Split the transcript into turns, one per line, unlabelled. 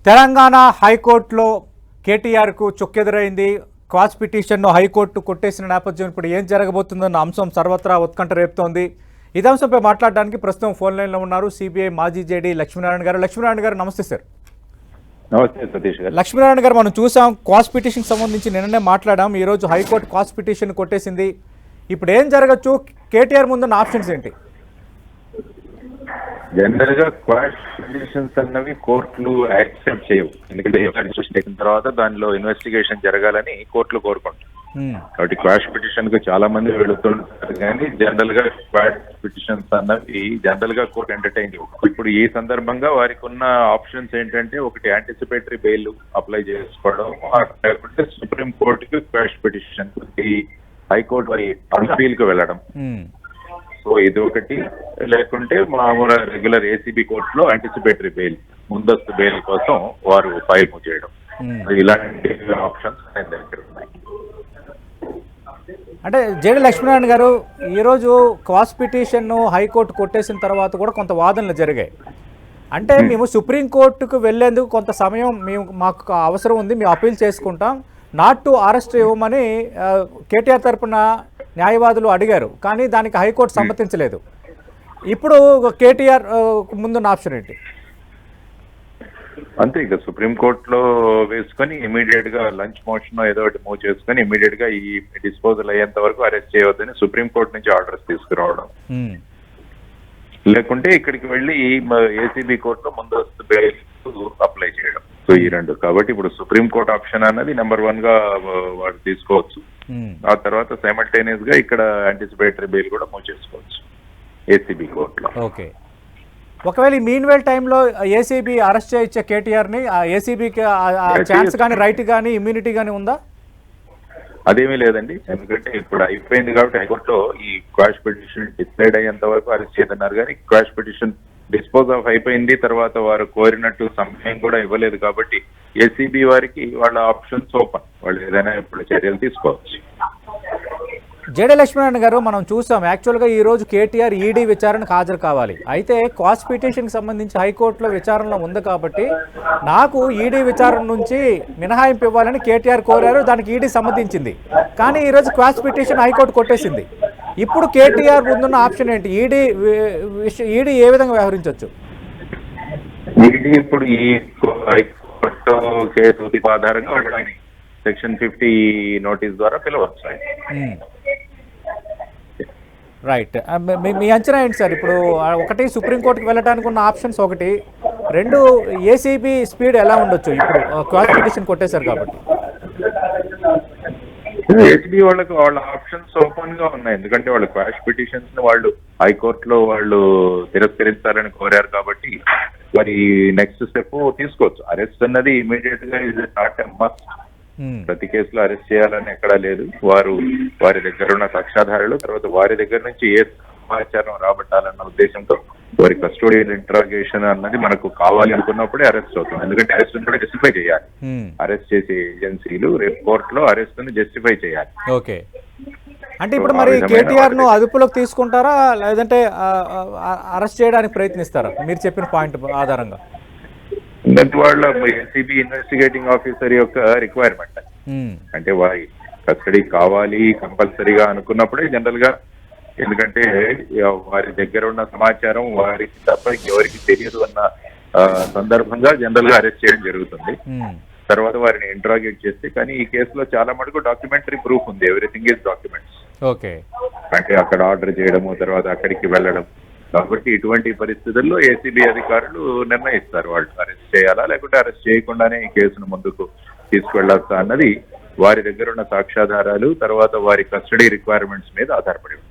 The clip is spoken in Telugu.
తెలంగాణ హైకోర్టులో కేటీఆర్కు చుక్కెదురైంది. క్వాష్ పిటిషన్ను హైకోర్టు కొట్టేసిన నేపథ్యం ఇప్పుడు ఏం జరగబోతుందన్న అంశం సర్వత్రా ఉత్కంఠ రేపుతోంది. ఇదే అంశంపై మాట్లాడడానికి ప్రస్తుతం ఫోన్ లైన్లో ఉన్నారు సిబిఐ మాజీ జేడీ లక్ష్మీనారాయణ గారు. లక్ష్మీనారాయణ గారు నమస్తే సార్.
నమస్తే సతీష్ గారు.
లక్ష్మీనారాయణ గారు, మనం చూసాం క్వాష్ పిటిషన్ సంబంధించి నిన్ననే మాట్లాడాం. ఈరోజు హైకోర్టు క్వాష్ పిటిషన్ కొట్టేసింది. ఇప్పుడు ఏం జరగచ్చు? కేటీఆర్ ముందున్న ఆప్షన్స్ ఏంటి?
జనరల్ గా క్వాష్ పిటిషన్స్ అన్నవి కోర్టులు యాక్సెప్ట్ చేయవు. ఎందుకంటే చేసిన తర్వాత దానిలో ఇన్వెస్టిగేషన్ జరగాలని కోర్టులు కోరుకుంటారు. కాబట్టి క్వాష్ పిటిషన్ కు చాలా మంది వెళుతుంటారు, కానీ జనరల్ గా క్వాష్ పిటిషన్స్ అన్నవి జనరల్ గా కోర్టు ఎంటర్టైన్ చేయవు. ఇప్పుడు ఈ సందర్భంగా వారికి ఉన్న ఆప్షన్స్ ఏంటంటే, ఒకటి యాంటిసిపేటరీ బెయిల్ అప్లై చేసుకోవడం, లేకుంటే సుప్రీం కోర్టుకి క్వాష్ పిటిషన్ హైకోర్టు వారి అపీల్ కు వెళ్ళడం. సో ఇది ఒకటి, లేకుంటే మామూలు రెగ్యులర్ ఏసీబీ కోర్టులో యాంటిసిపేటరీ బెయిల్, ముందస్తు బెయిల్ కోసం వారు ఫైల్ మూవ్ చేయడం. ఇలాంటి ఆప్షన్స్ దగ్గర ఉన్నాయి.
అంటే జేడీ లక్ష్మీనారాయణ గారు, ఈరోజు క్వాష్ పిటిషన్ను హైకోర్టు కొట్టేసిన తర్వాత కూడా కొంత వాదనలు జరిగాయి. అంటే మేము సుప్రీంకోర్టుకు వెళ్లేందుకు కొంత సమయం మాకు అవసరం ఉంది, మేము అప్పీల్ చేసుకుంటాం, నాట్ టు అరెస్ట్ ఇవ్వమని కేటీఆర్ తరపున న్యాయవాదులు అడిగారు. కానీ దానికి హైకోర్టు సమ్మతించలేదు. ఇప్పుడు కేటీఆర్ ముందున్న ఆప్షన్ ఏంటి?
అంతే, ఇక సుప్రీంకోర్టులో వేసుకొని ఇమీడియట్ గా లంచ్ మోషన్ ఏదో ఒకటి మూవ్ చేసుకుని ఇమీడియట్ గా ఈ డిస్పోజల్ అయ్యేంత వరకు అరెస్ట్ చేయవద్దని సుప్రీంకోర్టు నుంచి ఆర్డర్స్ తీసుకురావడం, లేకుంటే ఇక్కడికి వెళ్ళి ఏసీబీ కోర్టులో ముందస్తు బెయిల్ అప్లై చేయడం. సో ఈ రెండు. కాబట్టి ఇప్పుడు సుప్రీంకోర్టు ఆప్షన్ అన్నది నెంబర్ 1 గా వాడు తీసుకోవచ్చు. ఆ తర్వాత సైమల్టేనియస్ గా ఇక్కడ యాంటిసిపేటరీ బెయిల్ కూడా మూవ్ చేసుకోవచ్చు ఏసీబీ కోర్టులో.
ఓకే, ఒకవేళ ఈ మీన్వేల్ టైంలో ఏసీబీ అరెస్ట్ చేయొచ్చే కేటీఆర్ని? ఏసీబీకి ఛాన్స్ కానీ, రైట్ కానీ, ఇమ్యూనిటీ కానీ ఉందా?
అదేమీ లేదండి, ఎందుకంటే ఇప్పుడు అయిపోయింది కాబట్టి హైకోర్టులో ఈ క్వాష్ పిటిషన్ డిసైడ్ అయ్యేంత వరకు అరెస్ట్ చేయదన్నారు. కానీ క్వాష్ పిటిషన్ డిస్పోజ్ ఆఫ్ అయిపోయింది, తర్వాత వారు కోరినట్టు సమయం కూడా ఇవ్వలేదు. కాబట్టి ఏసీబీ వారికి వాళ్ళ ఆప్షన్స్ ఓపెన్, వాళ్ళు ఏదైనా ఇప్పుడు చర్యలు తీసుకోవచ్చు.
జేడీ లక్ష్మీనారాయణ గారు, మనం చూసాం యాక్చువల్గా ఈరోజు కేటీఆర్ ఈడీ విచారణకు హాజరు కావాలి. అయితే క్వాష్ పిటిషన్కి సంబంధించి హైకోర్టులో విచారణలో ఉంది కాబట్టి నాకు ఈడీ విచారణ నుంచి మినహాయింపు ఇవ్వాలని కేటీఆర్ కోరారు. దానికి ఈడీ సమ్మతించింది. కానీ ఈరోజు క్వాష్ పిటిషన్ హైకోర్టు కొట్టేసింది. ఇప్పుడు కేటీఆర్ ముందున్న ఆప్షన్ ఏంటి? ఈడీ ఏ విధంగా వ్యవహరించవచ్చు?
ఈడీ ఇప్పుడు ఈ హైకోర్టు కేసు ఆధారంగా సెక్షన్ 50 నోటీస్ ద్వారా పిలవచ్చు.
రైట్, మీ అంచనా ఏంటి సార్? ఇప్పుడు ఒకటి సుప్రీంకోర్టుకి వెళ్ళడానికి ఉన్న ఆప్షన్స్, ఒకటి రెండు ఏసీబీ స్పీడ్ ఎలా ఉండొచ్చు ఇప్పుడు క్వాష్ పిటిషన్ కొట్టేశారు కాబట్టి?
ఏసీబీ వాళ్ళకి వాళ్ళ ఆప్షన్స్ ఓపెన్ గా ఉన్నాయి. ఎందుకంటే వాళ్ళ క్వాష్ పిటిషన్స్ ని వాళ్ళు హైకోర్టులో వాళ్ళు తిరస్కరించాలని కోరారు కాబట్టి మరి నెక్స్ట్ స్టెప్ తీసుకోవచ్చు. అరెస్ట్ అన్నది ఇమీడియట్ గా ఇస్ నాట్ ఎ మస్ట్. ప్రతి కేసులో అరెస్ట్ చేయాలని ఎక్కడా లేదు. వారి దగ్గర ఉన్న సాక్ష్యాధారాలు, తర్వాత వారి దగ్గర నుంచి ఏ సమాచారం రాబట్టాలన్న ఉద్దేశంతో వారి కస్టోడియల్ ఇంట్రాగేషన్ అన్నది మనకు కావాలి అనుకున్నప్పుడే అరెస్ట్ అవుతుంది. ఎందుకంటే అరెస్ట్ కూడా జస్టిఫై చేయాలి. అరెస్ట్ చేసే ఏజెన్సీలు రేపు కోర్టులో అరెస్ట్ ని జస్టిఫై చేయాలి.
ఓకే, అంటే ఇప్పుడు మరి కేటీఆర్ ను అదుపులోకి తీసుకుంటారా, లేదంటే అరెస్ట్ చేయడానికి ప్రయత్నిస్తారా? మీరు చెప్పిన పాయింట్ ఆధారంగా
వాళ్ళ ఏసీబీ ఇన్వెస్టిగేటింగ్ ఆఫీసర్ యొక్క రిక్వైర్మెంట్. అంటే వారి కస్టడీ కావాలి కంపల్సరీగా అనుకున్నప్పుడే జనరల్ గా, ఎందుకంటే వారి దగ్గర ఉన్న సమాచారం వారికి తప్ప ఎవరికి తెలియదు అన్న సందర్భంగా జనరల్ గా అరెస్ట్ చేయడం జరుగుతుంది. తర్వాత వారిని ఇంట్రాగేట్ చేస్తే, కానీ ఈ కేసులో చాలా మటుకు డాక్యుమెంటరీ ప్రూఫ్ ఉంది. Everything is documents.
ఓకే,
అంటే అక్కడ ఆర్డర్ చేయడము, తర్వాత అక్కడికి వెళ్ళడం. కాబట్టి ఇటువంటి పరిస్థితుల్లో ఏసీబీ అధికారులు నిర్ణయిస్తారు వాళ్ళు అరెస్ట్ చేయాలా లేకుంటే అరెస్ట్ చేయకుండానే ఈ కేసును ముందుకు తీసుకువెళ్లాల్సా అన్నది వారి దగ్గర ఉన్న సాక్ష్యాధారాలు, తర్వాత వారి కస్టడీ రిక్వైర్మెంట్స్ మీద ఆధారపడి ఉంటుంది.